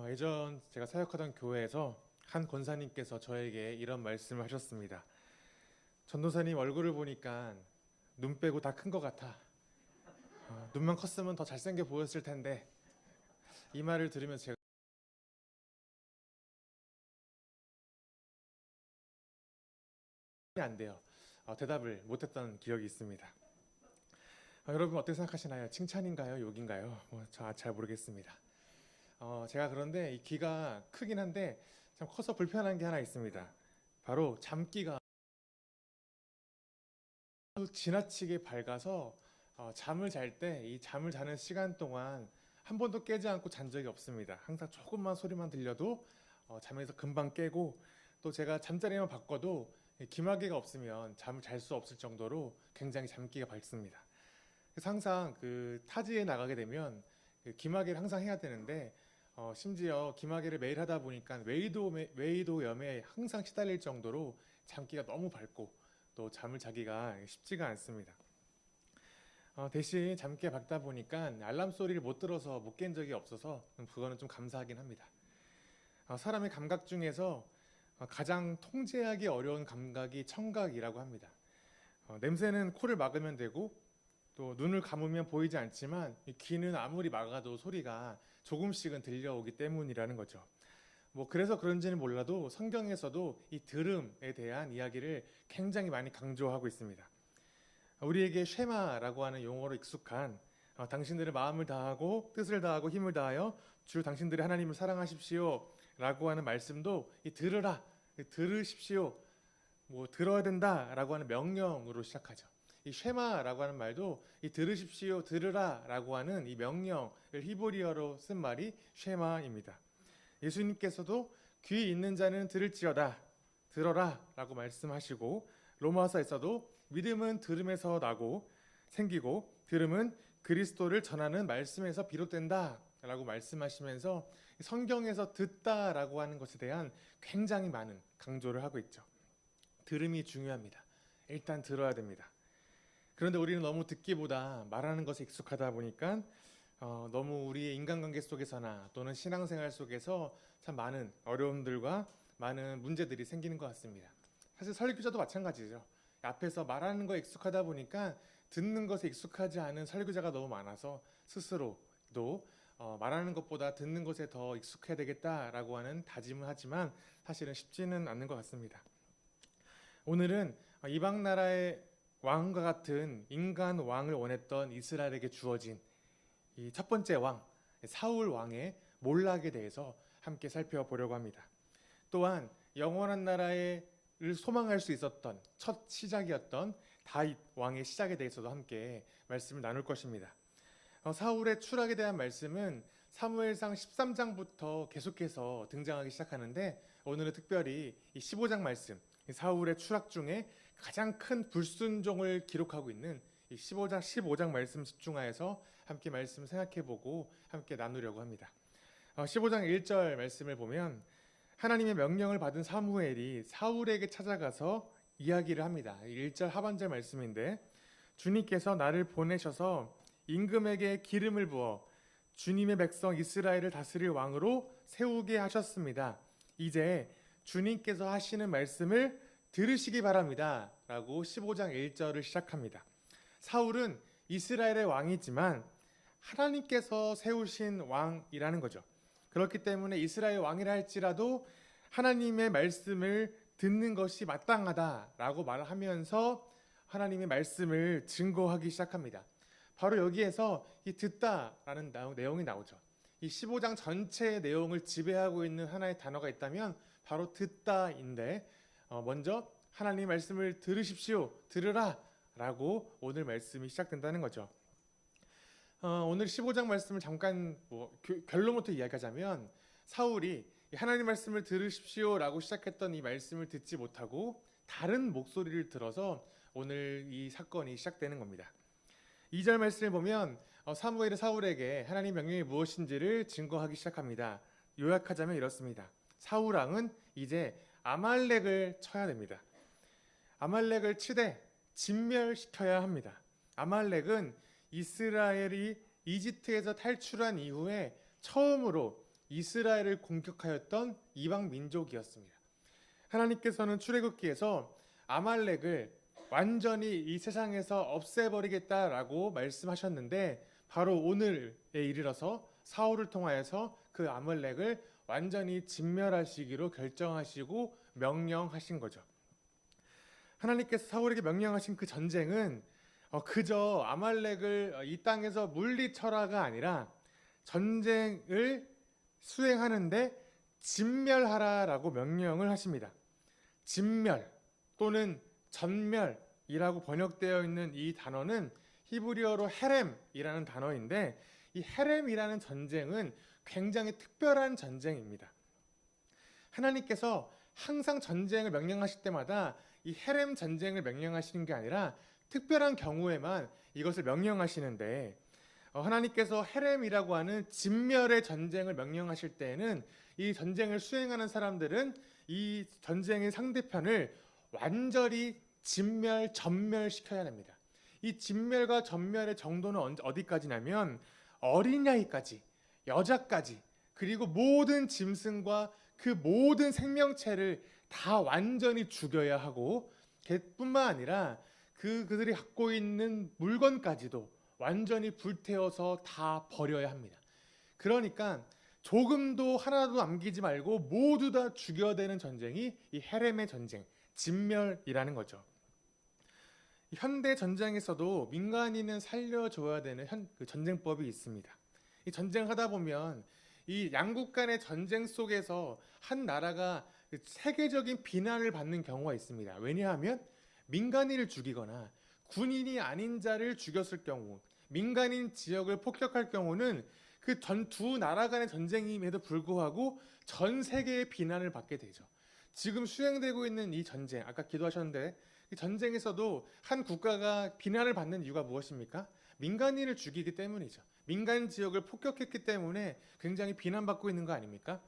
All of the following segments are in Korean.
예전 제가 사역하던 교회에서 한 권사님께서 저에게 이런 말씀을 하셨습니다. 전도사님 얼굴을 보니까 눈 빼고 다 큰 것 같아. 눈만 컸으면 더 잘생겨 보였을 텐데. 이 말을 들으면 제가 안 돼요. 대답을 못했던 기억이 있습니다. 여러분 어떻게 생각하시나요? 칭찬인가요? 욕인가요? 잘 모르겠습니다. 제가 그런데 이 귀가 크긴 한데 참 커서 불편한 게 하나 있습니다. 바로 잠기가 지나치게 밝아서 잠을 잘 때 이 잠을 자는 시간 동안 한 번도 깨지 않고 잔 적이 없습니다. 항상 조금만 소리만 들려도 잠에서 금방 깨고, 또 제가 잠자리만 바꿔도 기마개가 없으면 잠을 잘 수 없을 정도로 굉장히 잠기가 밝습니다. 그래서 항상 그 타지에 나가게 되면 그 기마개를 항상 해야 되는데, 심지어 기마개를 매일 하다 보니까 웨이도염에 항상 시달릴 정도로 잠기가 너무 밝고 또 잠을 자기가 쉽지가 않습니다. 대신 잠기가 밝다 보니까 알람 소리를 못 들어서 못 깬 적이 없어서 그거는 좀 감사하긴 합니다. 사람의 감각 중에서 가장 통제하기 어려운 감각이 청각이라고 합니다. 냄새는 코를 막으면 되고 또 눈을 감으면 보이지 않지만 이 귀는 아무리 막아도 소리가 조금씩은 들려오기 때문이라는 거죠. 그래서 그런지는 몰라도 성경에서도 이 들음에 대한 이야기를 굉장히 많이 강조하고 있습니다. 우리에게 쉐마라고 하는 용어로 익숙한 당신들의 마음을 다하고 뜻을 다하고 힘을 다하여 주 당신들의 하나님을 사랑하십시오 라고 하는 말씀도 이 들으라, 들으십시오, 들어야 된다라고 하는 명령으로 시작하죠. 이 쉐마라고 하는 말도 이 들으십시오, 들으라 라고 하는 이 명령을 히브리어로 쓴 말이 쉐마입니다. 예수님께서도 귀 있는 자는 들을지어다, 들어라 라고 말씀하시고, 로마서에서도 믿음은 들음에서 나고 생기고 들음은 그리스도를 전하는 말씀에서 비롯된다 라고 말씀하시면서 성경에서 듣다라고 하는 것에 대한 굉장히 많은 강조를 하고 있죠. 들음이 중요합니다. 일단 들어야 됩니다. 그런데 우리는 너무 듣기보다 말하는 것에 익숙하다 보니까 너무 우리의 인간관계 속에서나 또는 신앙생활 속에서 참 많은 어려움들과 많은 문제들이 생기는 것 같습니다. 사실 설교자도 마찬가지죠. 앞에서 말하는 거에 익숙하다 보니까 듣는 것에 익숙하지 않은 설교자가 너무 많아서 스스로도 말하는 것보다 듣는 것에 더 익숙해야 되겠다라고 하는 다짐을 하지만 사실은 쉽지는 않는 것 같습니다. 오늘은 이방 나라의 왕과 같은 인간 왕을 원했던 이스라엘에게 주어진 이 첫 번째 왕 사울 왕의 몰락에 대해서 함께 살펴보려고 합니다. 또한 영원한 나라를 소망할 수 있었던 첫 시작이었던 다윗 왕의 시작에 대해서도 함께 말씀을 나눌 것입니다. 사울의 추락에 대한 말씀은 사무엘상 13장부터 계속해서 등장하기 시작하는데, 오늘은 특별히 이 15장 말씀, 사울의 추락 중에 가장 큰 불순종을 기록하고 있는 이 15장 말씀 집중하여서 함께 말씀을 생각해보고 함께 나누려고 합니다. 15장 1절 말씀을 보면 하나님의 명령을 받은 사무엘이 사울에게 찾아가서 이야기를 합니다. 1절 하반절 말씀인데, 주님께서 나를 보내셔서 임금에게 기름을 부어 주님의 백성 이스라엘을 다스릴 왕으로 세우게 하셨습니다. 이제 주님께서 하시는 말씀을 들으시기 바랍니다 라고 15장 1절을 시작합니다. 사울은 이스라엘의 왕이지만 하나님께서 세우신 왕이라는 거죠. 그렇기 때문에 이스라엘 왕이라 할지라도 하나님의 말씀을 듣는 것이 마땅하다라고 말하면서 하나님의 말씀을 증거하기 시작합니다. 바로 여기에서 이 듣다라는 내용이 나오죠. 이 15장 전체의 내용을 지배하고 있는 하나의 단어가 있다면 바로 듣다인데, 먼저 하나님의 말씀을 들으십시오, 들으라 라고 오늘 말씀이 시작된다는 거죠. 오늘 15장 말씀을 잠깐 결론부터 이야기하자면, 사울이 하나님 말씀을 들으십시오 라고 시작했던 이 말씀을 듣지 못하고 다른 목소리를 들어서 오늘 이 사건이 시작되는 겁니다. 2절 말씀을 보면 사무엘이 사울에게 하나님 명령이 무엇인지를 증거하기 시작합니다. 요약하자면 이렇습니다. 사울 왕은 이제 아말렉을 쳐야 됩니다. 아말렉을 치되 진멸시켜야 합니다. 아말렉은 이스라엘이 이집트에서 탈출한 이후에 처음으로 이스라엘을 공격하였던 이방 민족이었습니다. 하나님께서는 출애굽기에서 아말렉을 완전히 이 세상에서 없애버리겠다라고 말씀하셨는데 바로 오늘에 이르러서 사울을 통하여서 그 아말렉을 완전히 진멸하시기로 결정하시고 명령하신 거죠. 하나님께서 사울에게 명령하신 그 전쟁은 그저 아말렉을 이 땅에서 물리쳐라가 아니라 전쟁을 수행하는데 진멸하라라고 명령을 하십니다. 진멸 또는 전멸이라고 번역되어 있는 이 단어는 히브리어로 헤렘이라는 단어인데 이 헤렘이라는 전쟁은 굉장히 특별한 전쟁입니다. 하나님께서 항상 전쟁을 명령하실 때마다 이 헤렘 전쟁을 명령하시는 게 아니라 특별한 경우에만 이것을 명령하시는데 하나님께서 헤렘이라고 하는 진멸의 전쟁을 명령하실 때에는 이 전쟁을 수행하는 사람들은 이 전쟁의 상대편을 완전히 진멸, 전멸시켜야 됩니다. 이 진멸과 전멸의 정도는 어디까지냐면 어린아이까지, 여자까지, 그리고 모든 짐승과 그 모든 생명체를 다 완전히 죽여야 하고 뿐만 아니라 그들이 갖고 있는 물건까지도 완전히 불태워서 다 버려야 합니다. 그러니까 조금도 하나도 남기지 말고 모두 다 죽여대는 전쟁이 이 헤렘의 전쟁, 진멸이라는 거죠. 현대 전쟁에서도 민간인은 살려줘야 되는 그 전쟁법이 있습니다. 이 전쟁하다 보면 이 양국 간의 전쟁 속에서 한 나라가 세계적인 비난을 받는 경우가 있습니다. 왜냐하면 민간인을 죽이거나 군인이 아닌 자를 죽였을 경우, 민간인 지역을 폭격할 경우는 그 두 나라 간의 전쟁임에도 불구하고 전 세계의 비난을 받게 되죠. 지금 수행되고 있는 이 전쟁, 아까 기도하셨는데 이 전쟁에서도 한 국가가 비난을 받는 이유가 무엇입니까? 민간인을 죽이기 때문이죠. 민간 지역을 폭격했기 때문에 굉장히 비난받고 있는 거 아닙니까?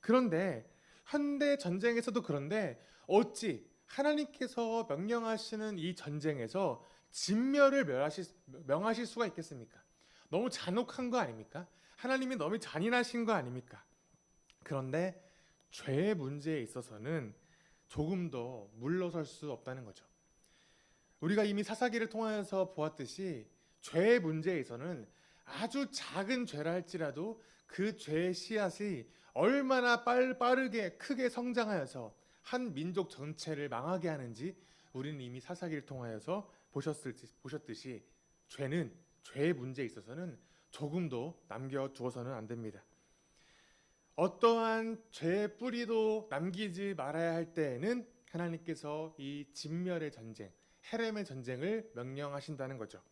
그런데 현대 전쟁에서도 그런데 어찌 하나님께서 명령하시는 이 전쟁에서 진멸을 명하실 수가 있겠습니까? 너무 잔혹한 거 아닙니까? 하나님이 너무 잔인하신 거 아닙니까? 그런데 죄의 문제에 있어서는 조금 더 물러설 수 없다는 거죠. 우리가 이미 사사기를 통하여서 보았듯이 죄의 문제에서는 아주 작은 죄라 할지라도 그 죄의 씨앗이 얼마나 빠르게 크게 성장하여서 한 민족 전체를 망하게 하는지 우리는 이미 사사기를 통하여서 보셨듯이 죄는 죄의 문제에 있어서는 조금도 남겨두어서는 안 됩니다. 어떠한 죄의 뿌리도 남기지 말아야 할 때에는 하나님께서 이 진멸의 전쟁, 헤렘의 전쟁을 명령하신다는 거죠.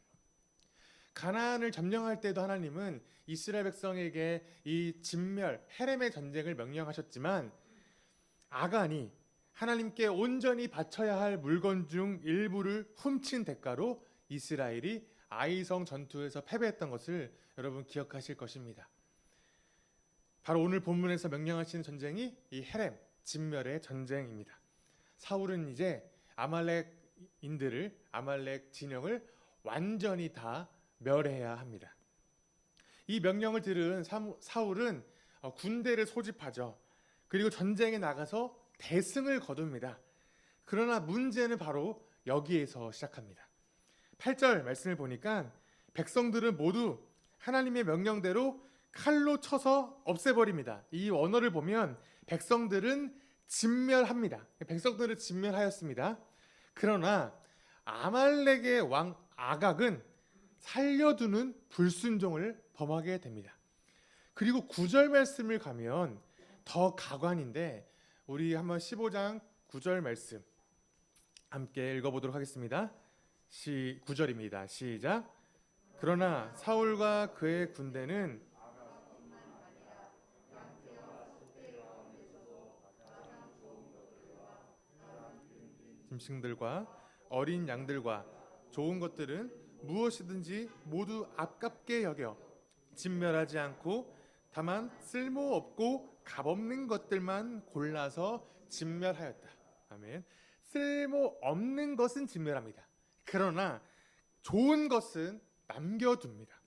가나안을 점령할 때도 하나님은 이스라엘 백성에게 이 진멸, 헤렘의 전쟁을 명령하셨지만 아간이 하나님께 온전히 바쳐야 할 물건 중 일부를 훔친 대가로 이스라엘이 아이성 전투에서 패배했던 것을 여러분 기억하실 것입니다. 바로 오늘 본문에서 명령하시는 전쟁이 이 헤렘, 진멸의 전쟁입니다. 사울은 이제 아말렉 진영을 완전히 다 멸해야 합니다. 이 명령을 들은 사울은 군대를 소집하죠. 그리고 전쟁에 나가서 대승을 거둡니다. 그러나 문제는 바로 여기에서 시작합니다. 8절 말씀을 보니까 백성들은 모두 하나님의 명령대로 칼로 쳐서 없애버립니다. 이 언어를 보면 백성들은 진멸합니다. 백성들은 진멸하였습니다. 그러나 아말렉의 왕 아각은 살려두는 불순종을 범하게 됩니다. 그리고 9절 말씀을 가면 더 가관인데 우리 한번 15장 9절 말씀 함께 읽어보도록 하겠습니다. 9절입니다. 시작. 그러나 사울과 그의 군대는 짐승들과 어린 양들과 좋은 것들은 무엇이든지 모두 아깝게 여겨 진멸하지 않고 다만 쓸모없고 값없는 것들만 골라서 진멸하였다. 아멘. 쓸모없는 것은 진멸합니다. 그러나 좋은 것은 남겨둡니다.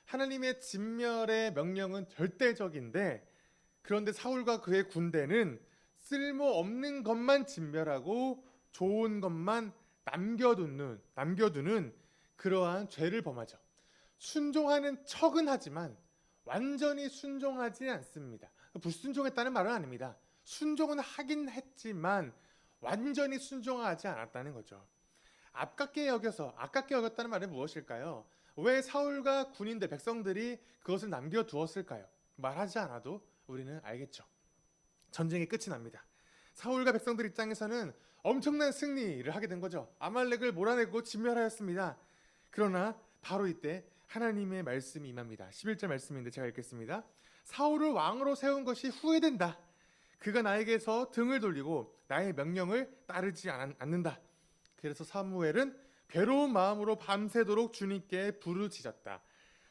하나님의 진멸의 명령은 절대적인데, 그런데 사울과 그의 군대는 쓸모없는 것만 진멸하고 좋은 것만 남겨두는 그러한 죄를 범하죠. 순종하는 척은 하지만 완전히 순종하지 않습니다. 불순종했다는 말은 아닙니다. 순종은 하긴 했지만 완전히 순종하지 않았다는 거죠. 아깝게 여겼다는 말은 무엇일까요? 왜 사울과 군인들, 백성들이 그것을 남겨두었을까요? 말하지 않아도 우리는 알겠죠. 전쟁이 끝이 납니다. 사울과 백성들 입장에서는 엄청난 승리를 하게 된 거죠. 아말렉을 몰아내고 진멸하였습니다. 그러나 바로 이때 하나님의 말씀이 임합니다. 11절 말씀인데 제가 읽겠습니다. 사울을 왕으로 세운 것이 후회된다. 그가 나에게서 등을 돌리고 나의 명령을 따르지 않는다. 그래서 사무엘은 괴로운 마음으로 밤새도록 주님께 부르짖었다.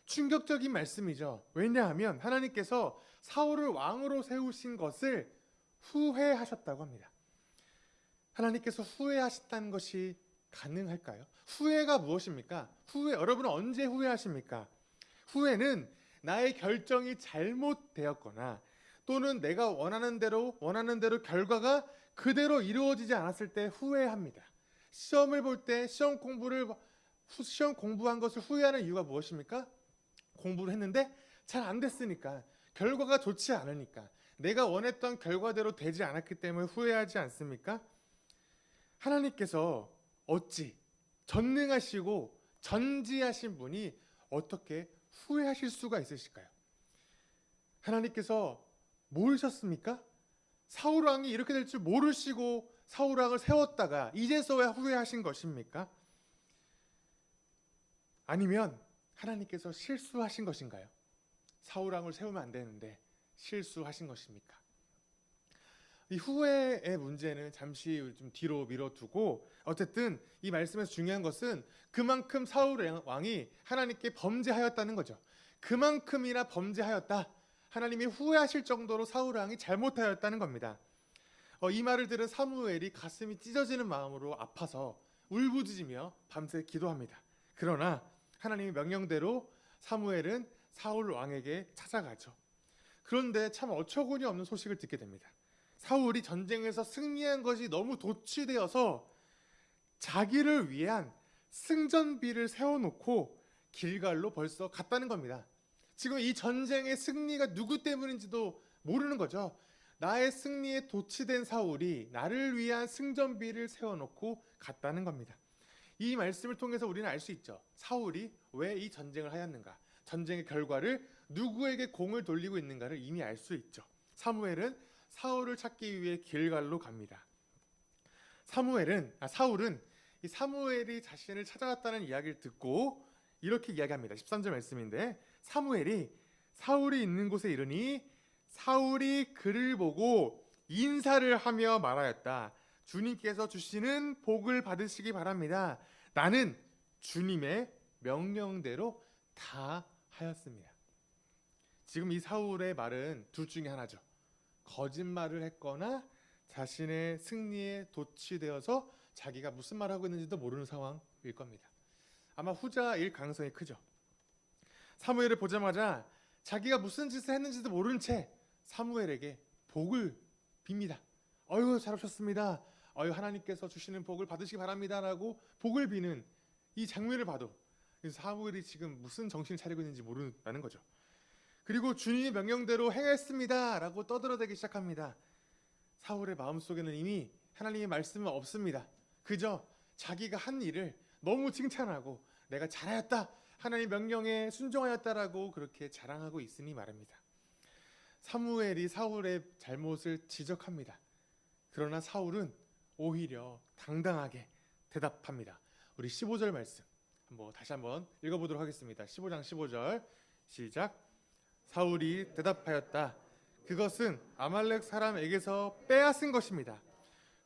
충격적인 말씀이죠. 왜냐하면 하나님께서 사울을 왕으로 세우신 것을 후회하셨다고 합니다. 하나님께서 후회하셨다는 것이 가능할까요? 후회가 무엇입니까? 여러분은 언제 후회하십니까? 후회는 나의 결정이 잘못되었거나 또는 내가 원하는 대로 결과가 그대로 이루어지지 않았을 때 후회합니다. 시험을 볼 때 시험 공부한 것을 후회하는 이유가 무엇입니까? 공부를 했는데 잘 안 됐으니까, 결과가 좋지 않으니까, 내가 원했던 결과대로 되지 않았기 때문에 후회하지 않습니까? 하나님께서 어찌 전능하시고 전지하신 분이 어떻게 후회하실 수가 있으실까요? 하나님께서 모르셨습니까? 사울 왕이 이렇게 될 줄 모르시고 사울 왕을 세웠다가 이제서야 후회하신 것입니까? 아니면 하나님께서 실수하신 것인가요? 사울 왕을 세우면 안 되는데 실수하신 것입니까? 이 후회의 문제는 잠시 좀 뒤로 미뤄두고, 어쨌든 이 말씀에서 중요한 것은 그만큼 사울 왕이 하나님께 범죄하였다는 거죠. 그만큼이나 범죄하였다. 하나님이 후회하실 정도로 사울 왕이 잘못하였다는 겁니다. 이 말을 들은 사무엘이 가슴이 찢어지는 마음으로 아파서 울부짖으며 밤새 기도합니다. 그러나 하나님의 명령대로 사무엘은 사울 왕에게 찾아가죠. 그런데 참 어처구니 없는 소식을 듣게 됩니다. 사울이 전쟁에서 승리한 것이 너무 도취되어서 자기를 위한 승전비를 세워놓고 길갈로 벌써 갔다는 겁니다. 지금 이 전쟁의 승리가 누구 때문인지도 모르는 거죠. 나의 승리에 도취된 사울이 나를 위한 승전비를 세워놓고 갔다는 겁니다. 이 말씀을 통해서 우리는 알 수 있죠. 사울이 왜 이 전쟁을 하였는가, 전쟁의 결과를 누구에게 공을 돌리고 있는가를 이미 알 수 있죠. 사무엘은 사울을 찾기 위해 길갈로 갑니다. 사울은 이 사무엘이 자신을 찾아왔다는 이야기를 듣고 이렇게 이야기합니다. 13절 말씀인데, 사울이 있는 곳에 이르니 사울이 그를 보고 인사를 하며 말하였다. 주님께서 주시는 복을 받으시기 바랍니다. 나는 주님의 명령대로 다 하였습니다. 지금 이 사울의 말은 둘 중에 하나죠. 거짓말을 했거나 자신의 승리에 도취되어서 자기가 무슨 말을 하고 있는지도 모르는 상황일 겁니다. 아마 후자일 가능성이 크죠. 사무엘을 보자마자 자기가 무슨 짓을 했는지도 모른 채 사무엘에게 복을 빕니다. 어휴, 잘 오셨습니다. 하나님께서 주시는 복을 받으시기 바랍니다 라고 복을 비는 이 장면을 봐도 사무엘이 지금 무슨 정신을 차리고 있는지 모른다는 거죠. 그리고 주님의 명령대로 행했습니다 라고 떠들어대기 시작합니다. 사울의 마음속에는 이미 하나님의 말씀은 없습니다. 그저 자기가 한 일을 너무 칭찬하고 내가 잘하였다, 하나님의 명령에 순종하였다라고 그렇게 자랑하고 있으니 말입니다. 사무엘이 사울의 잘못을 지적합니다. 그러나 사울은 오히려 당당하게 대답합니다. 우리 15절 말씀 다시 한번 읽어보도록 하겠습니다. 15장 15절 시작. 사울이 대답하였다. 그것은 아말렉 사람에게서 빼앗은 것입니다.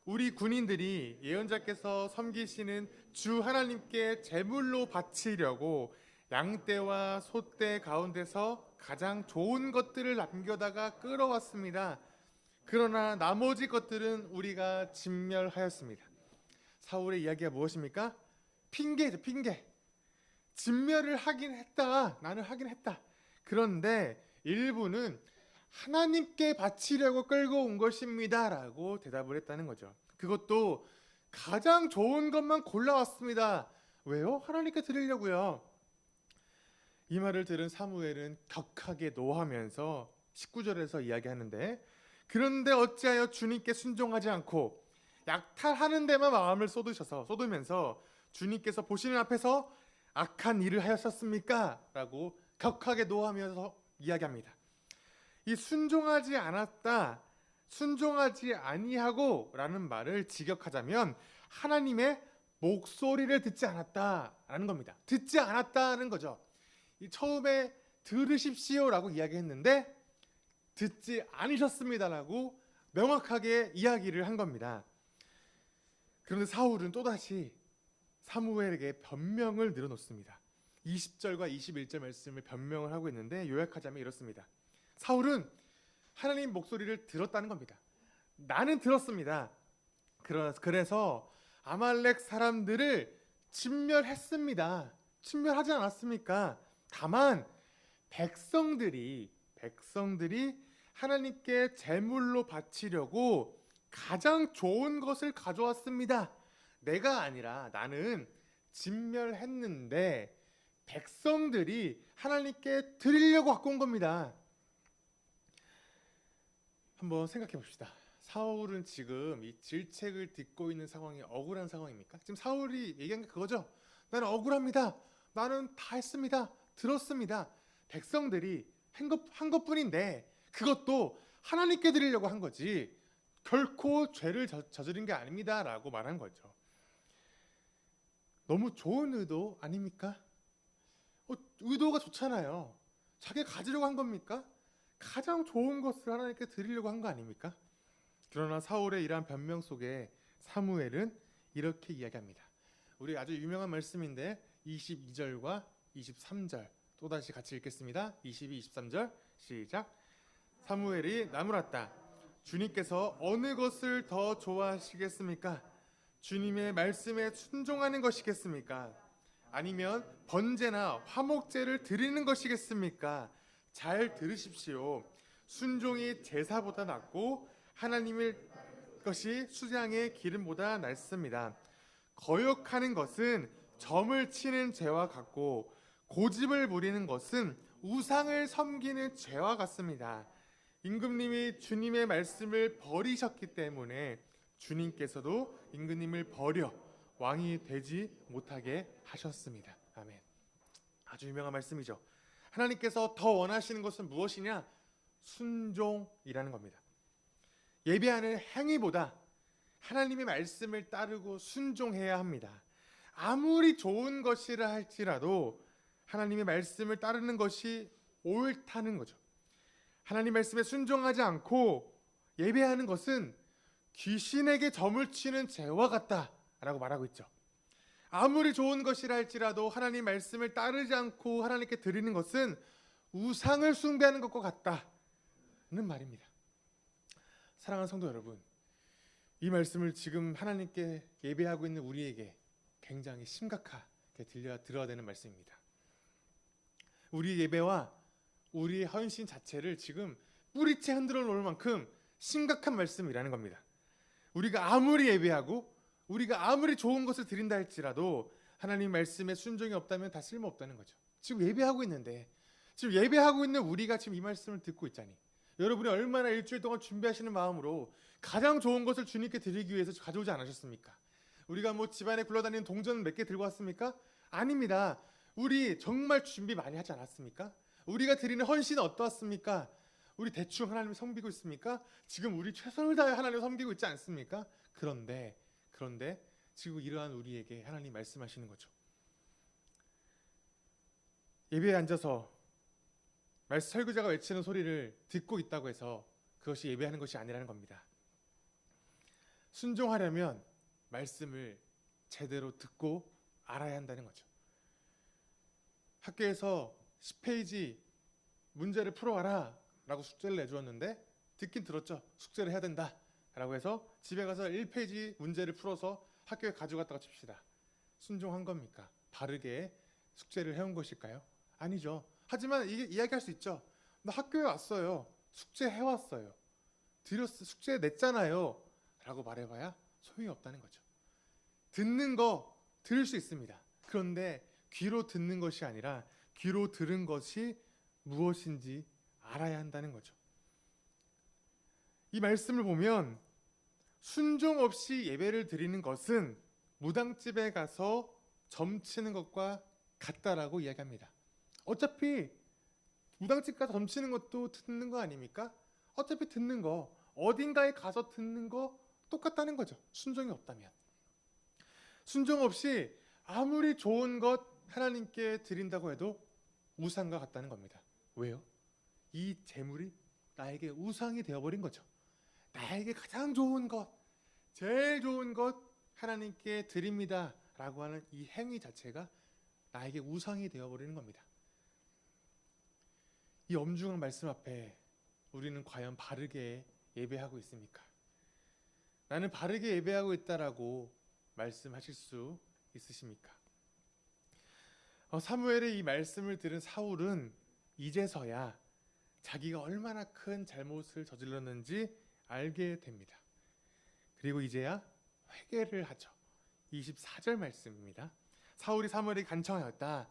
우리 군인들이 예언자께서 섬기시는 주 하나님께 제물로 바치려고 양떼와 소떼 가운데서 가장 좋은 것들을 남겨다가 끌어왔습니다. 그러나 나머지 것들은 우리가 진멸하였습니다. 사울의 이야기가 무엇입니까? 핑계죠, 핑계. 진멸을 하긴 했다. 나는 하긴 했다. 그런데 일부는 하나님께 바치려고 끌고 온 것입니다. 라고 대답을 했다는 거죠. 그것도 가장 좋은 것만 골라왔습니다. 왜요? 하나님께 드리려고요. 이 말을 들은 사무엘은 격하게 노하면서 19절에서 이야기하는데, 그런데 어찌하여 주님께 순종하지 않고 약탈하는 데만 마음을 쏟으면서 주님께서 보시는 앞에서 악한 일을 하였었습니까? 라고 격하게 노하면서 이야기합니다. 이 순종하지 않았다, 순종하지 아니하고 라는 말을 직역하자면 하나님의 목소리를 듣지 않았다라는 겁니다. 듣지 않았다는 거죠. 처음에 들으십시오라고 이야기했는데 듣지 않으셨습니다라고 명확하게 이야기를 한 겁니다. 그런데 사울은 또다시 사무엘에게 변명을 늘어놓습니다. 20절과 21절 말씀을 변명을 하고 있는데 요약하자면 이렇습니다. 사울은 하나님 목소리를 들었다는 겁니다. 나는 들었습니다. 그래서 아말렉 사람들을 진멸했습니다. 진멸하지 않았습니까? 다만 백성들이 하나님께 제물로 바치려고 가장 좋은 것을 가져왔습니다. 내가 아니라 나는 진멸했는데 백성들이 하나님께 드리려고 갖고 온 겁니다. 한번 생각해 봅시다. 사울은 지금 이 질책을 듣고 있는 상황이 억울한 상황입니까? 지금 사울이 얘기한 게 그거죠. 나는 억울합니다. 나는 다 했습니다. 들었습니다. 백성들이 한 것뿐인데 그것도 하나님께 드리려고 한 거지 결코 죄를 저지른 게 아닙니다 라고 말한 거죠. 너무 좋은 의도 아닙니까? 의도가 좋잖아요. 자기가 가지려고 한 겁니까? 가장 좋은 것을 하나님께 드리려고 한 거 아닙니까? 그러나 사울의 이러한 변명 속에 사무엘은 이렇게 이야기합니다. 우리 아주 유명한 말씀인데 22절과 23절 또다시 같이 읽겠습니다. 22, 23절 시작. 사무엘이 나무랐다. 주님께서 어느 것을 더 좋아하시겠습니까? 주님의 말씀에 순종하는 것이겠습니까? 아니면 번제나 화목제를 드리는 것이겠습니까? 잘 들으십시오. 순종이 제사보다 낫고 하나님의 것이 수장의 기름보다 낫습니다. 거역하는 것은 점을 치는 죄와 같고 고집을 부리는 것은 우상을 섬기는 죄와 같습니다. 임금님이 주님의 말씀을 버리셨기 때문에 주님께서도 임금님을 버려 왕이 되지 못하게 하셨습니다. 아멘. 아주 유명한 말씀이죠. 하나님께서 더 원하시는 것은 무엇이냐? 순종이라는 겁니다. 예배하는 행위보다 하나님의 말씀을 따르고 순종해야 합니다. 아무리 좋은 것이라 할지라도 하나님의 말씀을 따르는 것이 옳다는 거죠. 하나님 말씀에 순종하지 않고 예배하는 것은 귀신에게 점을 치는 죄와 같다라고 말하고 있죠. 아무리 좋은 것이라 할지라도 하나님 말씀을 따르지 않고 하나님께 드리는 것은 우상을 숭배하는 것과 같다는 말입니다. 사랑하는 성도 여러분, 이 말씀을 지금 하나님께 예배하고 있는 우리에게 굉장히 심각하게 들어야 되는 말씀입니다. 우리 예배와 우리의 헌신 자체를 지금 뿌리채 흔들어 놓을 만큼 심각한 말씀이라는 겁니다. 우리가 아무리 예배하고 우리가 아무리 좋은 것을 드린다 할지라도 하나님 말씀에 순종이 없다면 다 쓸모없다는 거죠. 지금 예배하고 있는데, 지금 예배하고 있는 우리가 지금 이 말씀을 듣고 있자니 여러분이 얼마나 일주일 동안 준비하시는 마음으로 가장 좋은 것을 주님께 드리기 위해서 가져오지 않으셨습니까? 우리가 뭐 집안에 굴러다니는 동전 몇 개 들고 왔습니까? 아닙니다. 우리 정말 준비 많이 하지 않았습니까? 우리가 드리는 헌신은 어떠했습니까? 우리 대충 하나님을 섬기고 있습니까? 지금 우리 최선을 다해 하나님을 섬기고 있지 않습니까? 그런데 지금 이러한 우리에게 하나님 말씀하시는 거죠. 예배에 앉아서 설교자가 외치는 소리를 듣고 있다고 해서 그것이 예배하는 것이 아니라는 겁니다. 순종하려면 말씀을 제대로 듣고 알아야 한다는 거죠. 학교에서 10페이지 문제를 풀어와라 라고 숙제를 내주었는데 듣긴 들었죠. 숙제를 해야 된다 라고 해서 집에 가서 1페이지 문제를 풀어서 학교에 가져갔다가 칩시다. 순종한 겁니까? 바르게 숙제를 해온 것일까요? 아니죠. 하지만 이게 이야기할 수 있죠. 나 학교에 왔어요. 숙제 해왔어요. 숙제 냈잖아요. 라고 말해봐야 소용이 없다는 거죠. 듣는 거 들을 수 있습니다. 그런데 귀로 듣는 것이 아니라 귀로 들은 것이 무엇인지 알아야 한다는 거죠. 이 말씀을 보면 순종 없이 예배를 드리는 것은 무당집에 가서 점치는 것과 같다라고 이야기합니다. 어차피 무당집 가서 점치는 것도 듣는 거 아닙니까? 어차피 듣는 거, 어딘가에 가서 듣는 거 똑같다는 거죠. 순종이 없다면. 순종 없이 아무리 좋은 것 하나님께 드린다고 해도 우상과 같다는 겁니다. 왜요? 이 재물이 나에게 우상이 되어버린 거죠. 나에게 가장 좋은 것, 제일 좋은 것 하나님께 드립니다 라고 하는 이 행위 자체가 나에게 우상이 되어버리는 겁니다. 이 엄중한 말씀 앞에 우리는 과연 바르게 예배하고 있습니까? 나는 바르게 예배하고 있다라고 말씀하실 수 있으십니까? 사무엘의 이 말씀을 들은 사울은 이제서야 자기가 얼마나 큰 잘못을 저질렀는지 알게 됩니다. 그리고 이제야 회개를 하죠. 24절 말씀입니다. 사울이 사무엘에게 간청하였다.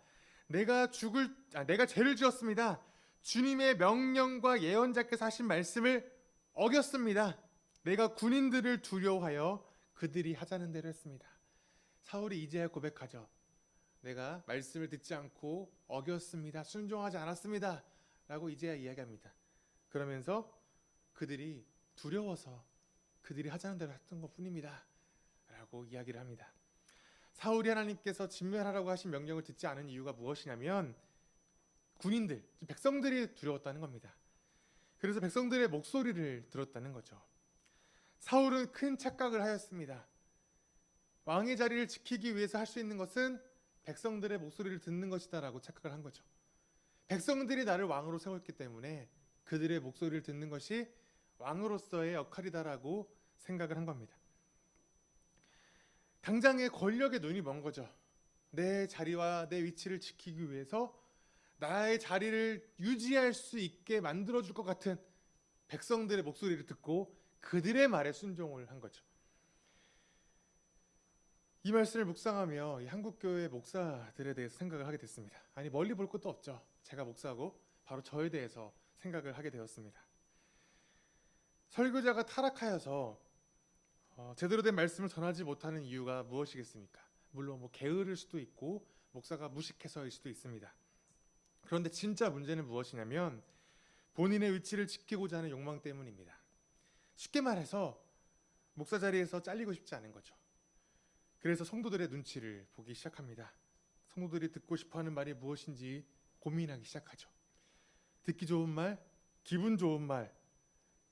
내가 죄를 지었습니다. 주님의 명령과 예언자께서 하신 말씀을 어겼습니다. 내가 군인들을 두려워하여 그들이 하자는 대로 했습니다. 사울이 이제야 고백하죠. 내가 말씀을 듣지 않고 어겼습니다. 순종하지 않았습니다. 라고 이제야 이야기합니다. 그러면서 그들이 두려워서 그들이 하자는 대로 했던 것뿐입니다. 라고 이야기를 합니다. 사울이 하나님께서 진멸하라고 하신 명령을 듣지 않은 이유가 무엇이냐면 군인들, 백성들이 두려웠다는 겁니다. 그래서 백성들의 목소리를 들었다는 거죠. 사울은 큰 착각을 하였습니다. 왕의 자리를 지키기 위해서 할 수 있는 것은 백성들의 목소리를 듣는 것이다라고 착각을 한 거죠. 백성들이 나를 왕으로 세웠기 때문에 그들의 목소리를 듣는 것이 왕으로서의 역할이다라고 생각을 한 겁니다. 당장의 권력에 눈이 먼 거죠. 내 자리와 내 위치를 지키기 위해서 나의 자리를 유지할 수 있게 만들어줄 것 같은 백성들의 목소리를 듣고 그들의 말에 순종을 한 거죠. 이 말씀을 묵상하며 한국교회 목사들에 대해서 생각을 하게 됐습니다. 아니 멀리 볼 것도 없죠. 제가 목사고 바로 저에 대해서 생각을 하게 되었습니다. 설교자가 타락하여서 제대로 된 말씀을 전하지 못하는 이유가 무엇이겠습니까? 물론 게으를 수도 있고 목사가 무식해서일 수도 있습니다. 그런데 진짜 문제는 무엇이냐면 본인의 위치를 지키고자 하는 욕망 때문입니다. 쉽게 말해서 목사 자리에서 잘리고 싶지 않은 거죠. 그래서 성도들의 눈치를 보기 시작합니다. 성도들이 듣고 싶어하는 말이 무엇인지 고민하기 시작하죠. 듣기 좋은 말, 기분 좋은 말,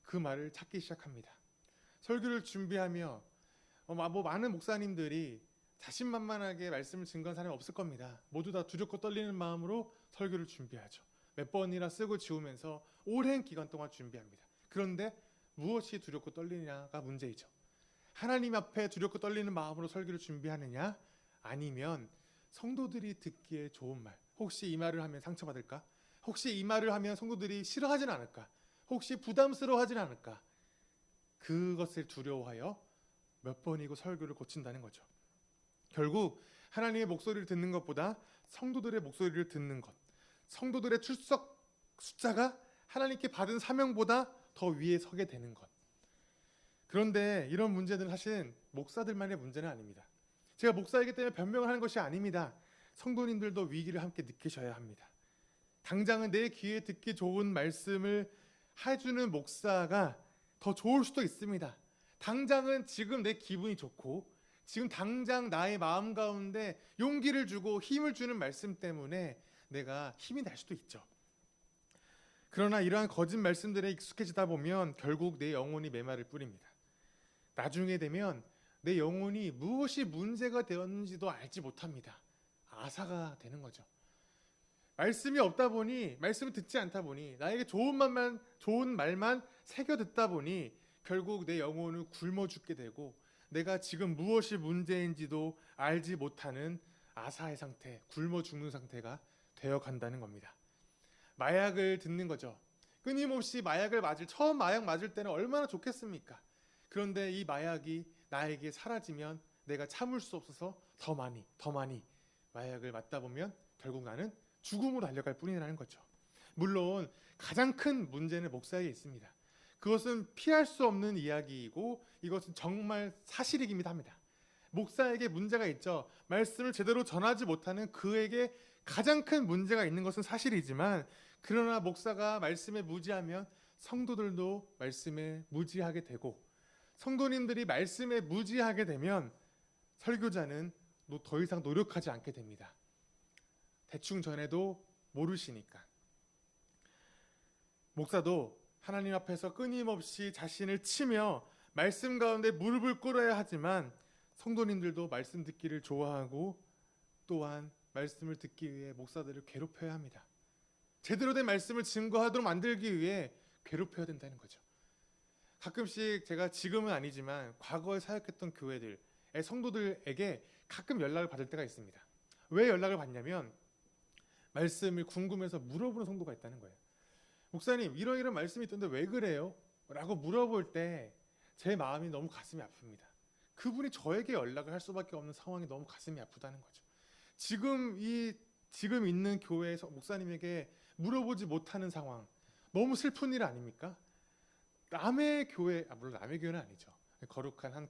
그 말을 찾기 시작합니다. 설교를 준비하며 많은 목사님들이 자신만만하게 말씀을 증거한 사람이 없을 겁니다. 모두 다 두렵고 떨리는 마음으로 설교를 준비하죠. 몇 번이나 쓰고 지우면서 오랜 기간 동안 준비합니다. 그런데 무엇이 두렵고 떨리냐가 문제이죠. 하나님 앞에 두렵고 떨리는 마음으로 설교를 준비하느냐, 아니면 성도들이 듣기에 좋은 말, 혹시 이 말을 하면 상처받을까? 혹시 이 말을 하면 성도들이 싫어하진 않을까? 혹시 부담스러워하진 않을까? 그것을 두려워하여 몇 번이고 설교를 고친다는 거죠. 결국 하나님의 목소리를 듣는 것보다 성도들의 목소리를 듣는 것, 성도들의 출석 숫자가 하나님께 받은 사명보다 더 위에 서게 되는 것. 그런데 이런 문제들은 사실 목사들만의 문제는 아닙니다. 제가 목사이기 때문에 변명을 하는 것이 아닙니다. 성도님들도 위기를 함께 느끼셔야 합니다. 당장은 내 귀에 듣기 좋은 말씀을 해주는 목사가 더 좋을 수도 있습니다. 당장은 지금 내 기분이 좋고 지금 당장 나의 마음 가운데 용기를 주고 힘을 주는 말씀 때문에 내가 힘이 날 수도 있죠. 그러나 이러한 거짓 말씀들에 익숙해지다 보면 결국 내 영혼이 메마를 뿌립니다. 나중에 되면 내 영혼이 무엇이 문제가 되었는지도 알지 못합니다. 아사가 되는 거죠. 말씀이 없다 보니, 말씀을 듣지 않다 보니, 나에게 좋은 말만 새겨 듣다 보니 결국 내 영혼을 굶어 죽게 되고 내가 지금 무엇이 문제인지도 알지 못하는 아사의 상태, 굶어 죽는 상태가 되어 간다는 겁니다. 마약을 듣는 거죠. 끊임없이 마약을 처음 마약 맞을 때는 얼마나 좋겠습니까? 그런데 이 마약이 나에게 사라지면 내가 참을 수 없어서 더 많이 마약을 맞다 보면 결국 나는 죽음으로 달려갈 뿐이라는 거죠. 물론 가장 큰 문제는 목사에게 있습니다. 그것은 피할 수 없는 이야기이고 이것은 정말 사실이긴 합니다. 목사에게 문제가 있죠. 말씀을 제대로 전하지 못하는 그에게 가장 큰 문제가 있는 것은 사실이지만, 그러나 목사가 말씀에 무지하면 성도들도 말씀에 무지하게 되고, 성도님들이 말씀에 무지하게 되면 설교자는 더 이상 노력하지 않게 됩니다. 대충 전해도 모르시니까. 목사도 하나님 앞에서 끊임없이 자신을 치며 말씀 가운데 무릎을 꿇어야 하지만, 성도님들도 말씀 듣기를 좋아하고 또한 말씀을 듣기 위해 목사들을 괴롭혀야 합니다. 제대로 된 말씀을 증거하도록 만들기 위해 괴롭혀야 된다는 거죠. 가끔씩 제가 지금은 아니지만 과거에 사역했던 교회들의 성도들에게 가끔 연락을 받을 때가 있습니다. 왜 연락을 받냐면 말씀을 궁금해서 물어보는 성도가 있다는 거예요. 목사님, 이런 말씀이 있던데 왜 그래요? 라고 물어볼 때 제 마음이 너무 가슴이 아픕니다. 그분이 저에게 연락을 할 수밖에 없는 상황이 너무 가슴이 아프다는 거죠. 지금 있는 교회에서 목사님에게 물어보지 못하는 상황, 너무 슬픈 일 아닙니까? 남의 교회, 물론 남의 교회는 아니죠. 거룩한 한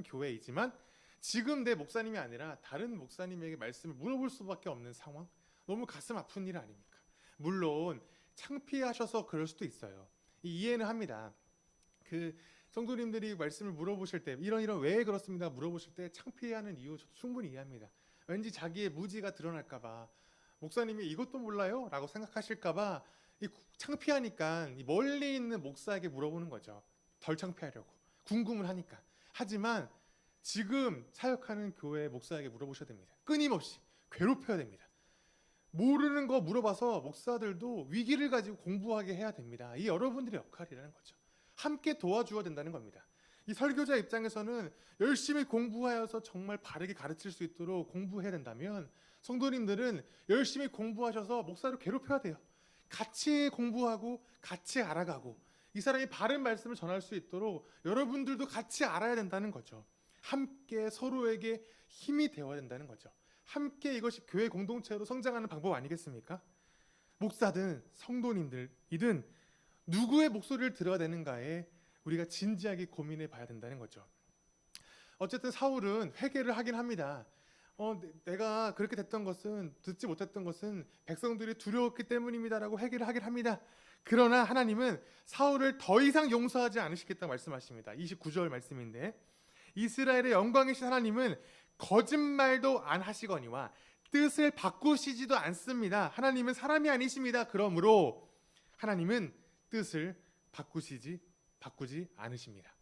교회이지만 지금 내 목사님이 아니라 다른 목사님에게 말씀을 물어볼 수밖에 없는 상황, 너무 가슴 아픈 일 아닙니까? 물론 창피하셔서 그럴 수도 있어요. 이해는 합니다. 그 성도님들이 말씀을 물어보실 때 이런 왜 그렇습니다 물어보실 때 창피해하는 이유 저도 충분히 이해합니다. 왠지 자기의 무지가 드러날까봐, 목사님이 이것도 몰라요? 라고 생각하실까봐 창피하니까 멀리 있는 목사에게 물어보는 거죠. 덜 창피하려고, 궁금을 하니까. 하지만 지금 사역하는 교회 목사에게 물어보셔야 됩니다. 끊임없이 괴롭혀야 됩니다. 모르는 거 물어봐서 목사들도 위기를 가지고 공부하게 해야 됩니다. 이 여러분들의 역할이라는 거죠. 함께 도와줘야 된다는 겁니다. 이 설교자 입장에서는 열심히 공부하여서 정말 바르게 가르칠 수 있도록 공부해야 된다면, 성도님들은 열심히 공부하셔서 목사를 괴롭혀야 돼요. 같이 공부하고 같이 알아가고 이 사람이 바른 말씀을 전할 수 있도록 여러분들도 같이 알아야 된다는 거죠. 함께 서로에게 힘이 되어야 된다는 거죠. 함께 이것이 교회 공동체로 성장하는 방법 아니겠습니까? 목사든 성도님들이든 누구의 목소리를 들어야 되는가에 우리가 진지하게 고민해 봐야 된다는 거죠. 어쨌든 사울은 회개를 하긴 합니다. 내가 그렇게 됐던 것은, 듣지 못했던 것은 백성들이 두려웠기 때문입니다라고 회개를 하긴 합니다. 그러나 하나님은 사울을 더 이상 용서하지 않으시겠다고 말씀하십니다. 29절 말씀인데, 이스라엘의 영광이신 하나님은 거짓말도 안 하시거니와 뜻을 바꾸시지도 않습니다. 하나님은 사람이 아니십니다. 그러므로 하나님은 뜻을 바꾸지 않으십니다.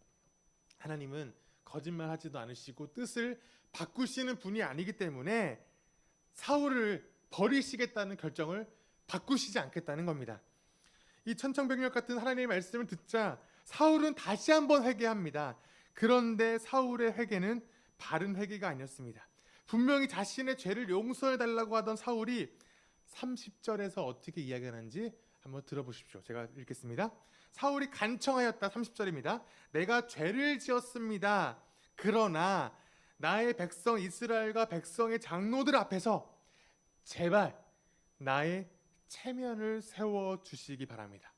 하나님은 거짓말하지도 않으시고 뜻을 바꾸시는 분이 아니기 때문에 사울을 버리시겠다는 결정을 바꾸시지 않겠다는 겁니다. 이 천청백력 같은 하나님의 말씀을 듣자 사울은 다시 한번 회개합니다. 그런데 사울의 회개는 바른 회개가 아니었습니다. 분명히 자신의 죄를 용서해달라고 하던 사울이 30절에서 어떻게 이야기하는지 한번 들어보십시오. 제가 읽겠습니다. 사울이 간청하였다. 30절입니다. 내가 죄를 지었습니다. 그러나 나의 백성 이스라엘과 백성의 장로들 앞에서 제발 나의 체면을 세워주시기 바랍니다.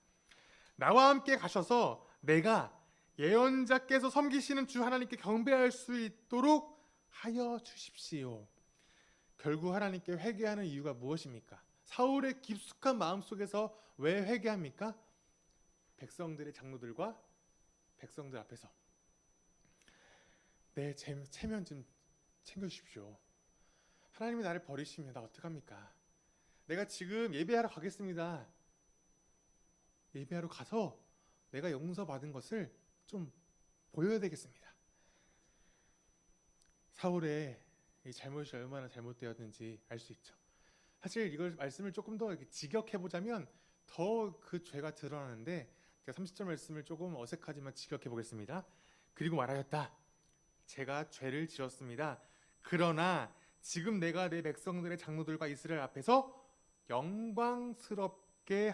나와 함께 가셔서 내가 예언자께서 섬기시는 주 하나님께 경배할 수 있도록 하여 주십시오. 결국 하나님께 회개하는 이유가 무엇입니까? 사울의 깊숙한 마음속에서 왜 회개합니까? 백성들의 장로들과 백성들 앞에서 내 체면 좀 챙겨주십시오. 하나님이 나를 버리시면 나 어떡합니까? 내가 지금 예배하러 가겠습니다. 예배하러 가서 내가 용서받은 것을 좀 보여야 되겠습니다. 사울의 이 잘못이 얼마나 잘못되었는지 알 수 있죠. 사실 이걸 말씀을 조금 더 직역해 보자면 더 그 죄가 드러나는데, 제가 30절 말씀을 조금 어색하지만 직역해 보겠습니다. 그리고 말하였다. 제가 죄를 지었습니다. 그러나 지금 내가 내 백성들의 장로들과 이스라엘 앞에서 영광스럽게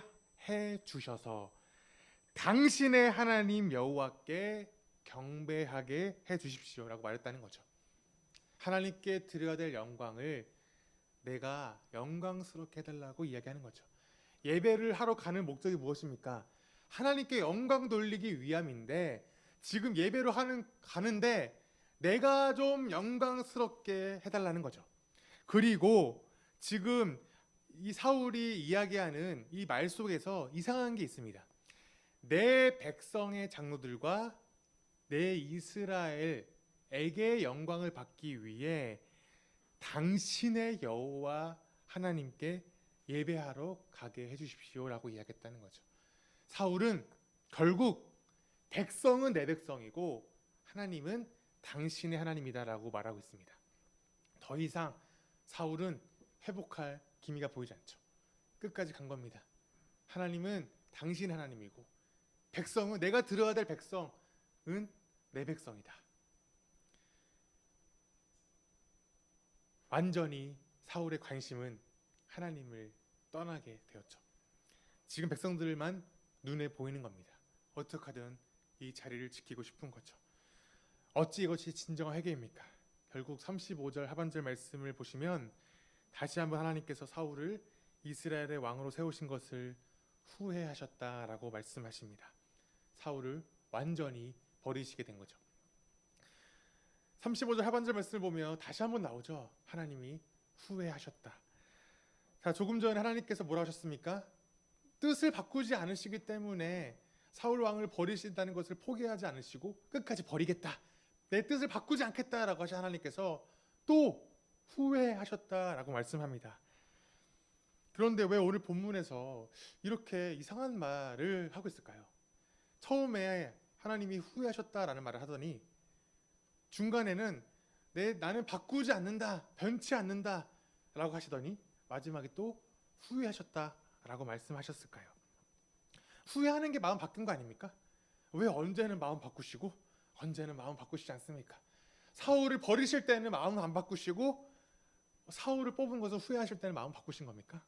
해 주셔서 당신의 하나님 여호와께 경배하게 해 주십시오라고 말했다는 거죠. 하나님께 드려야 될 영광을 내가 영광스럽게 해달라고 이야기하는 거죠. 예배를 하러 가는 목적이 무엇입니까? 하나님께 영광 돌리기 위함인데 지금 예배로 가는데 내가 좀 영광스럽게 해달라는 거죠. 그리고 지금 이 사울이 이야기하는 이 말 속에서 이상한 게 있습니다. 내 백성의 장로들과 내 이스라엘에게 영광을 받기 위해 당신의 여호와 하나님께 예배하러 가게 해주십시오라고 이야기했다는 거죠. 사울은 결국 백성은 내 백성이고 하나님은 당신의 하나님이다라고 말하고 있습니다. 더 이상 사울은 회복할 기미가 보이지 않죠. 끝까지 간 겁니다. 하나님은 당신 하나님이고 백성은 내가 들어야 될 백성은 내 백성이다. 완전히 사울의 관심은 하나님을 떠나게 되었죠. 지금 백성들만 눈에 보이는 겁니다. 어떻게 하든 이 자리를 지키고 싶은 거죠. 어찌 이것이 진정한 회개입니까? 결국 35절 하반절 말씀을 보시면 다시 한번 하나님께서 사울을 이스라엘의 왕으로 세우신 것을 후회하셨다라고 말씀하십니다. 사울을 완전히 버리시게 된 거죠. 35절 하반절 말씀을 보면 다시 한번 나오죠. 하나님이 후회하셨다. 자, 조금 전에 하나님께서 뭐라 하셨습니까? 뜻을 바꾸지 않으시기 때문에 사울 왕을 버리신다는 것을 포기하지 않으시고 끝까지 버리겠다. 내 뜻을 바꾸지 않겠다라고 하신 하나님께서 또 후회하셨다라고 말씀합니다. 그런데 왜 오늘 본문에서 이렇게 이상한 말을 하고 있을까요? 처음에 하나님이 후회하셨다라는 말을 하더니 중간에는 나는 바꾸지 않는다, 변치 않는다 라고 하시더니 마지막에 또 후회하셨다라고 말씀하셨을까요? 후회하는 게 마음 바뀐 거 아닙니까? 왜 언제는 마음 바꾸시고 언제는 마음 바꾸시지 않습니까? 사울을 버리실 때는 마음 안 바꾸시고 사울을 뽑은 것을 후회하실 때는 마음 바꾸신 겁니까?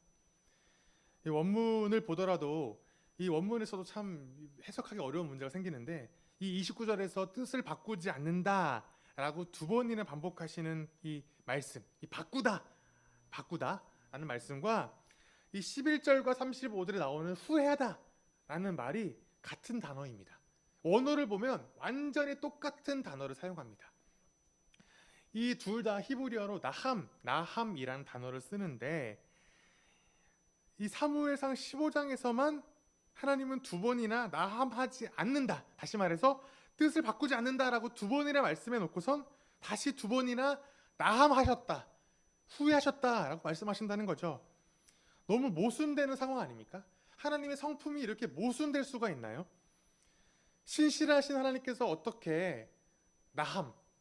이 원문을 보더라도 이 원문에서도 참 해석하기 어려운 문제가 생기는데 이 29절에서 뜻을 바꾸지 않는다라고 두 번이나 반복하시는 이 말씀, 이 바꾸다라는 말씀과 이 11절과 35절에 나오는 후회하다라는 말이 같은 단어입니다. 원어를 보면 완전히 똑같은 단어를 사용합니다. 이 둘 다 히브리어로 나함이라는 단어를 쓰는데 이 사무엘상 15장에서만 하나님은 두 번이나 나함하지 않는다. 다시 말해서 뜻을 바꾸지 않는다라고 두 번이나 말씀해 놓고선 다시 두 번이나 나함하셨다. 후회하셨다라고 말씀하신다는 거죠. 너무 모순되는 상황 아닙니까? 하나님의 성품이 이렇게 모순될 수가 있나요? 신실하신 하나님께서 어떻게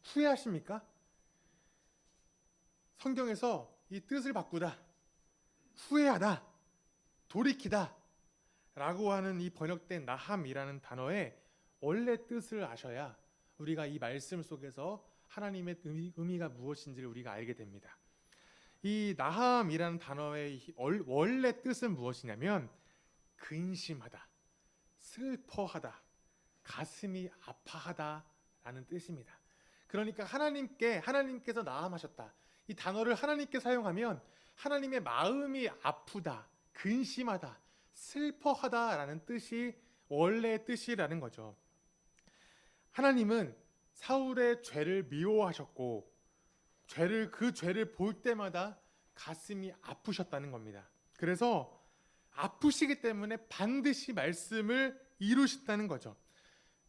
후회하십니까? 성경에서 이 뜻을 바꾸다, 후회하다, 돌이키다 라고 하는 이 번역된 나함이라는 단어의 원래 뜻을 아셔야 우리가 이 말씀 속에서 하나님의 의미가 무엇인지를 우리가 알게 됩니다. 이 나함이라는 단어의 원래 뜻은 무엇이냐면 근심하다, 슬퍼하다, 가슴이 아파하다라는 뜻입니다. 그러니까 하나님께서 나함하셨다. 이 단어를 하나님께 사용하면 하나님의 마음이 아프다, 근심하다, 슬퍼하다라는 뜻이 원래 뜻이라는 거죠. 하나님은 사울의 죄를 미워하셨고 그 죄를 볼 때마다 가슴이 아프셨다는 겁니다. 그래서 아프시기 때문에 반드시 말씀을 이루셨다는 거죠.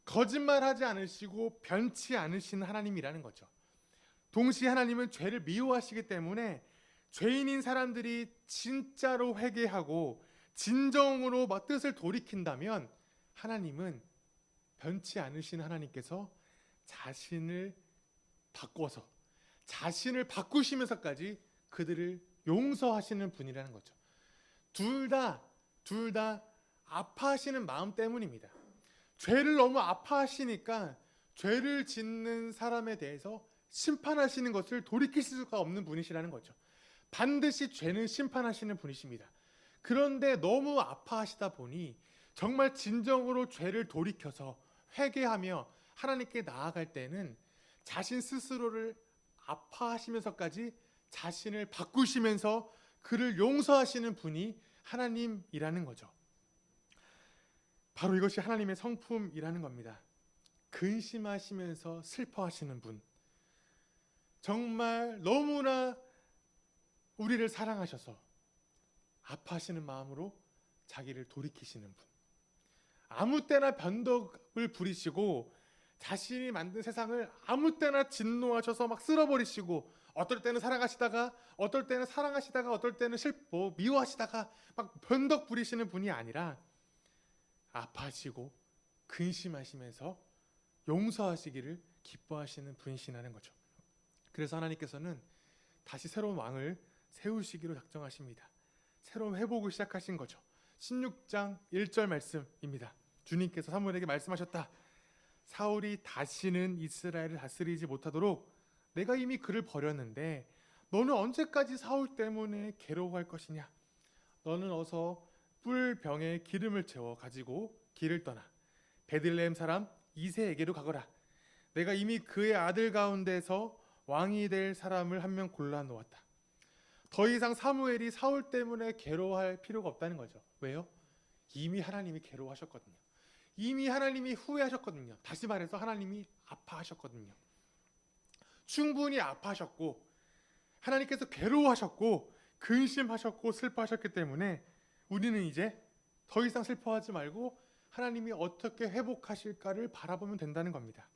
거짓말하지 않으시고 변치 않으신 하나님이라는 거죠. 동시에 하나님은 죄를 미워하시기 때문에 죄인인 사람들이 진짜로 회개하고 진정으로 뜻을 돌이킨다면 하나님은 변치 않으신 하나님께서 자신을 바꿔서 자신을 바꾸시면서까지 그들을 용서하시는 분이라는 거죠. 둘 다 아파하시는 마음 때문입니다. 죄를 너무 아파하시니까 죄를 짓는 사람에 대해서 심판하시는 것을 돌이킬 수가 없는 분이시라는 거죠. 반드시 죄는 심판하시는 분이십니다. 그런데 너무 아파하시다 보니 정말 진정으로 죄를 돌이켜서 회개하며 하나님께 나아갈 때는 자신 스스로를 아파하시면서까지 자신을 바꾸시면서 그를 용서하시는 분이 하나님이라는 거죠. 바로 이것이 하나님의 성품이라는 겁니다. 근심하시면서 슬퍼하시는 분, 정말 너무나 우리를 사랑하셔서 아파하시는 마음으로 자기를 돌이키시는 분, 아무 때나 변덕을 부리시고 자신이 만든 세상을 아무 때나 진노하셔서 막 쓸어버리시고, 어떨 때는 사랑하시다가 어떨 때는 사랑하시다가 어떨 때는 미워하시다가 막 변덕 부리시는 분이 아니라 아파하시고 근심하시면서 용서하시기를 기뻐하시는 분이시라는 거죠. 그래서 하나님께서는 다시 새로운 왕을 세우시기로 작정하십니다. 새로운 회복을 시작하신 거죠. 16장 1절 말씀입니다. 주님께서 사무엘에게 말씀하셨다. 사울이 다시는 이스라엘을 다스리지 못하도록 내가 이미 그를 버렸는데 너는 언제까지 사울 때문에 괴로워할 것이냐? 너는 어서 뿔병에 기름을 채워 가지고 길을 떠나 베들레헴 사람 이새에게로 가거라. 내가 이미 그의 아들 가운데서 왕이 될 사람을 한 명 골라 놓았다. 더 이상 사무엘이 사울 때문에 괴로워할 필요가 없다는 거죠. 왜요? 이미 하나님이 괴로워하셨거든요. 이미 하나님이 후회하셨거든요. 다시 말해서 하나님이 아파하셨거든요. 충분히 아파하셨고 하나님께서 괴로워하셨고 근심하셨고 슬퍼하셨기 때문에 우리는 이제 더 이상 슬퍼하지 말고 하나님이 어떻게 회복하실까를 바라보면 된다는 겁니다.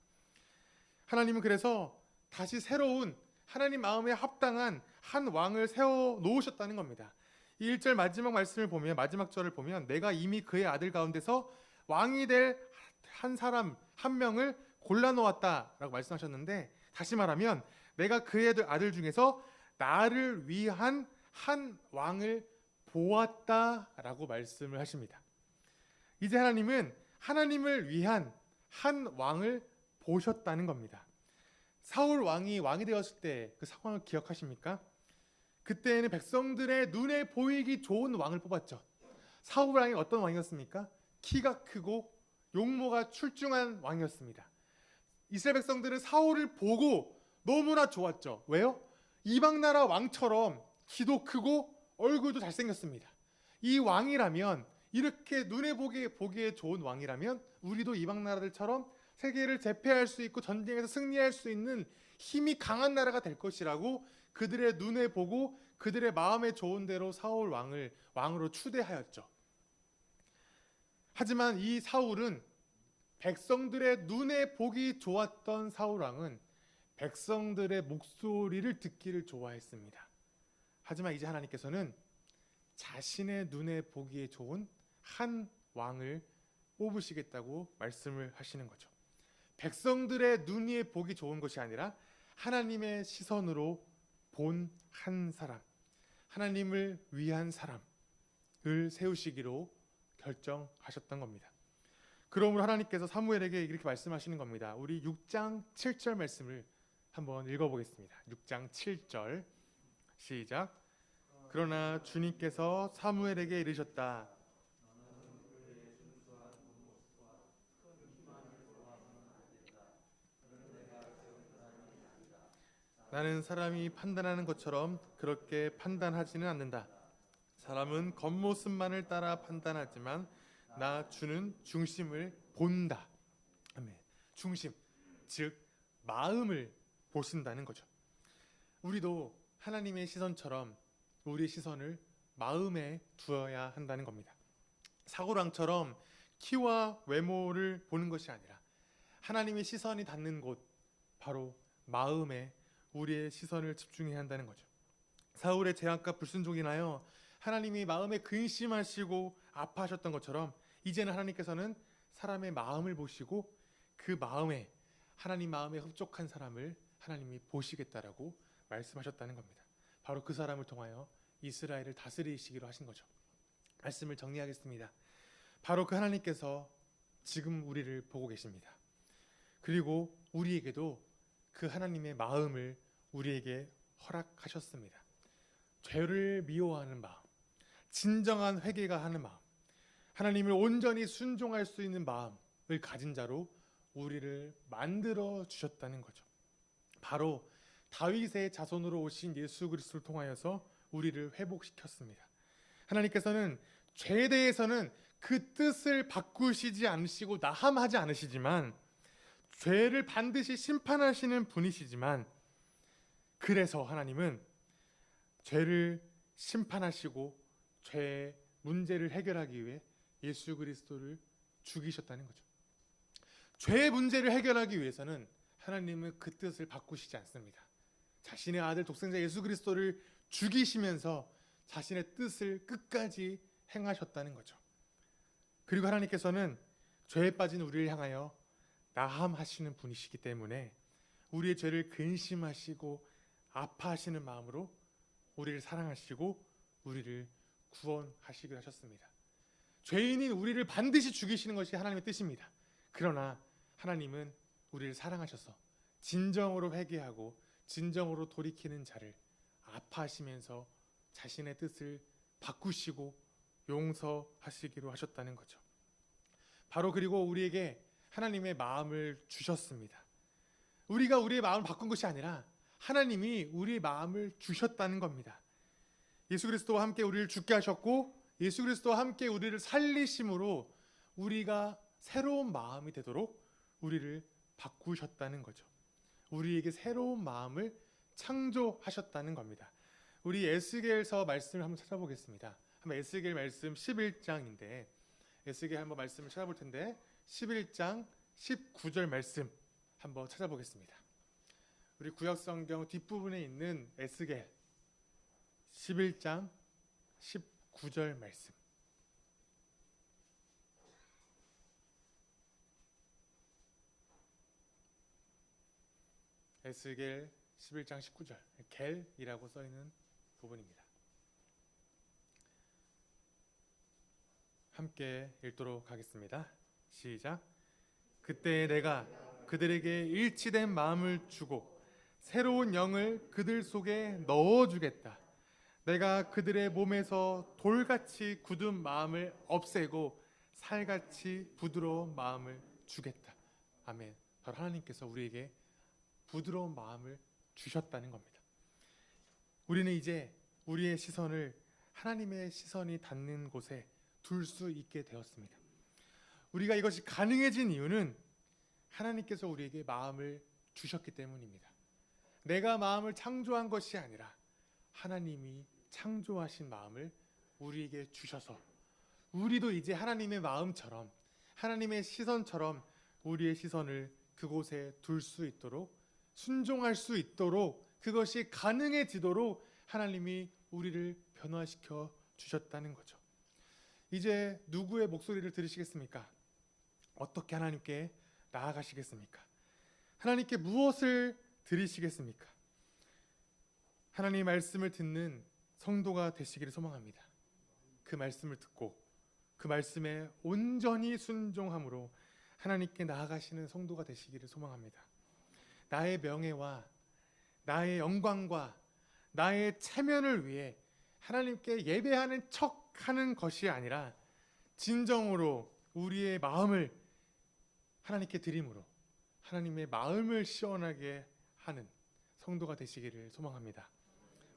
하나님은 그래서 다시 새로운 하나님 마음에 합당한 한 왕을 세워 놓으셨다는 겁니다. 이 1절 마지막 말씀을 보면, 마지막 절을 보면 내가 이미 그의 아들 가운데서 왕이 될 한 사람 한 명을 골라 놓았다라고 말씀하셨는데, 다시 말하면 내가 그의 아들 중에서 나를 위한 한 왕을 보았다라고 말씀을 하십니다. 이제 하나님은 하나님을 위한 한 왕을 보셨다는 겁니다. 사울 왕이 되었을 때 그 상황을 기억하십니까? 그때는 백성들의 눈에 보이기 좋은 왕을 뽑았죠. 사울 왕이 어떤 왕이었습니까? 키가 크고 용모가 출중한 왕이었습니다. 이스라엘 백성들은 사울을 보고 너무나 좋았죠. 왜요? 이방 나라 왕처럼 키도 크고 얼굴도 잘생겼습니다. 이 왕이라면, 이렇게 눈에 보기에 좋은 왕이라면 우리도 이방 나라들처럼 세계를 제패할 수 있고 전쟁에서 승리할 수 있는 힘이 강한 나라가 될 것이라고 그들의 눈에 보고 그들의 마음에 좋은 대로 사울 왕을 왕으로 추대하였죠. 하지만 이 사울은, 백성들의 눈에 보기 좋았던 사울 왕은 백성들의 목소리를 듣기를 좋아했습니다. 하지만 이제 하나님께서는 자신의 눈에 보기에 좋은 한 왕을 뽑으시겠다고 말씀을 하시는 거죠. 백성들의 눈에 보기 좋은 것이 아니라 하나님의 시선으로 본 한 사람, 하나님을 위한 사람을 세우시기로 결정하셨던 겁니다. 그러므로 하나님께서 사무엘에게 이렇게 말씀하시는 겁니다. 우리 6장 7절 말씀을 한번 읽어보겠습니다. 6장 7절 시작. 그러나 주님께서 사무엘에게 이르셨다. 나는 사람이 판단하는 것처럼 그렇게 판단하지는 않는다. 사람은 겉모습만을 따라 판단하지만 나 주는 중심을 본다. 아멘. 중심, 즉 마음을 보신다는 거죠. 우리도 하나님의 시선처럼 우리 시선을 마음에 두어야 한다는 겁니다. 사울왕처럼 키와 외모를 보는 것이 아니라 하나님의 시선이 닿는 곳, 바로 마음에 우리의 시선을 집중해야 한다는 거죠. 사울의 죄악과 불순종이 인하여 하나님이 마음에 근심하시고 아파하셨던 것처럼 이제는 하나님께서는 사람의 마음을 보시고 그 마음에, 하나님 마음에 흡족한 사람을 하나님이 보시겠다라고 말씀하셨다는 겁니다. 바로 그 사람을 통하여 이스라엘을 다스리시기로 하신 거죠. 말씀을 정리하겠습니다. 바로 그 하나님께서 지금 우리를 보고 계십니다. 그리고 우리에게도 그 하나님의 마음을 우리에게 허락하셨습니다. 죄를 미워하는 마음, 진정한 회개가 하는 마음, 하나님을 온전히 순종할 수 있는 마음을 가진 자로 우리를 만들어 주셨다는 거죠. 바로 다윗의 자손으로 오신 예수 그리스도를 통하여서 우리를 회복시켰습니다. 하나님께서는 죄에 대해서는 그 뜻을 바꾸시지 않으시고 나함하지 않으시지만, 죄를 반드시 심판하시는 분이시지만, 그래서 하나님은 죄를 심판하시고 죄의 문제를 해결하기 위해 예수 그리스도를 죽이셨다는 거죠. 죄의 문제를 해결하기 위해서는 하나님은 그 뜻을 바꾸시지 않습니다. 자신의 아들 독생자 예수 그리스도를 죽이시면서 자신의 뜻을 끝까지 행하셨다는 거죠. 그리고 하나님께서는 죄에 빠진 우리를 향하여 나함하시는 분이시기 때문에 우리의 죄를 근심하시고 아파하시는 마음으로 우리를 사랑하시고 우리를 구원하시기로 하셨습니다. 죄인인 우리를 반드시 죽이시는 것이 하나님의 뜻입니다. 그러나 하나님은 우리를 사랑하셔서 진정으로 회개하고 진정으로 돌이키는 자를 아파하시면서 자신의 뜻을 바꾸시고 용서하시기로 하셨다는 거죠. 바로 그리고 우리에게 하나님의 마음을 주셨습니다. 우리가 우리의 마음을 바꾼 것이 아니라 하나님이 우리의 마음을 주셨다는 겁니다. 예수 그리스도와 함께 우리를 죽게 하셨고 예수 그리스도와 함께 우리를 살리심으로 우리가 새로운 마음이 되도록 우리를 바꾸셨다는 거죠. 우리에게 새로운 마음을 창조하셨다는 겁니다. 우리 에스겔서 말씀을 한번 찾아보겠습니다. 한번 에스겔 말씀 11장인데 에스겔 한번 말씀을 찾아볼 텐데 11장 19절 말씀 한번 찾아보겠습니다. 우리 구약성경 뒷부분에 있는 에스겔 11장 19절 말씀. 에스겔 11장 19절 겔이라고 써있는 부분입니다. 함께 읽도록 하겠습니다. 시작. 그때 내가 그들에게 일치된 마음을 주고 새로운 영을 그들 속에 넣어주겠다. 내가 그들의 몸에서 돌같이 굳은 마음을 없애고 살같이 부드러운 마음을 주겠다. 아멘. 바로 하나님께서 우리에게 부드러운 마음을 주셨다는 겁니다. 우리는 이제 우리의 시선을 하나님의 시선이 닿는 곳에 둘 수 있게 되었습니다. 우리가 이것이 가능해진 이유는 하나님께서 우리에게 마음을 주셨기 때문입니다. 내가 마음을 창조한 것이 아니라 하나님이 창조하신 마음을 우리에게 주셔서 우리도 이제 하나님의 마음처럼 하나님의 시선처럼 우리의 시선을 그곳에 둘 수 있도록 순종할 수 있도록 그것이 가능해지도록 하나님이 우리를 변화시켜 주셨다는 거죠. 이제 누구의 목소리를 들으시겠습니까? 어떻게 하나님께 나아가시겠습니까? 하나님께 무엇을 드리시겠습니까? 하나님의 말씀을 듣는 성도가 되시기를 소망합니다. 그 말씀을 듣고 그 말씀에 온전히 순종함으로 하나님께 나아가시는 성도가 되시기를 소망합니다. 나의 명예와 나의 영광과 나의 체면을 위해 하나님께 예배하는 척하는 것이 아니라 진정으로 우리의 마음을 하나님께 드림으로 하나님의 마음을 시원하게 하는 성도가 되시기를 소망합니다.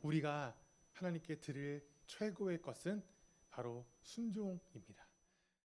우리가 하나님께 드릴 최고의 것은 바로 순종입니다.